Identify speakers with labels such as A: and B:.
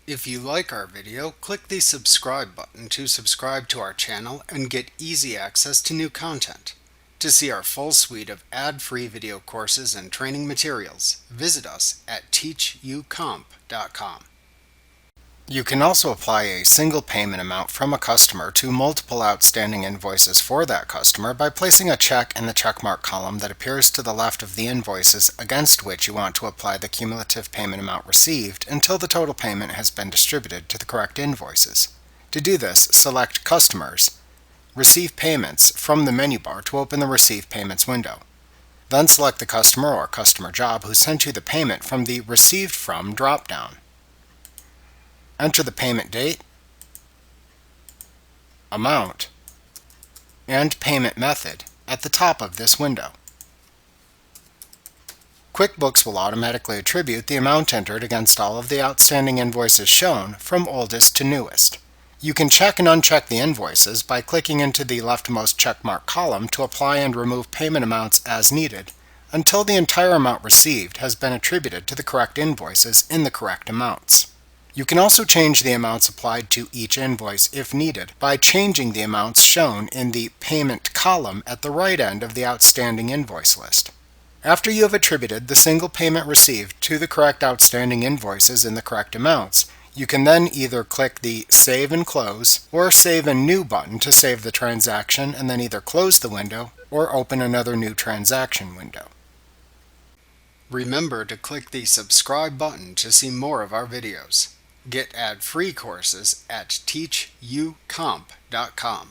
A: If you like our video, click the subscribe button to subscribe to our channel and get easy access to new content. To see our full suite of ad-free video courses and training materials, visit us at teachucomp.com. You can also apply a single payment amount from a customer to multiple outstanding invoices for that customer by placing a check in the checkmark column that appears to the left of the invoices against which you want to apply the cumulative payment amount received until the total payment has been distributed to the correct invoices. To do this, select Customers, Receive Payments from the menu bar to open the Receive Payments window. Then select the customer or customer job who sent you the payment from the Received From drop-down. Enter the payment date, amount, and payment method at the top of this window. QuickBooks will automatically attribute the amount entered against all of the outstanding invoices shown from oldest to newest. You can check and uncheck the invoices by clicking into the leftmost checkmark column to apply and remove payment amounts as needed until the entire amount received has been attributed to the correct invoices in the correct amounts. You can also change the amounts applied to each invoice if needed by changing the amounts shown in the Payment column at the right end of the outstanding invoice list. After you have attributed the single payment received to the correct outstanding invoices in the correct amounts, you can then either click the Save and Close or Save and New button to save the transaction and then either close the window or open another new transaction window. Remember to click the subscribe button to see more of our videos. Get ad-free courses at teachucomp.com.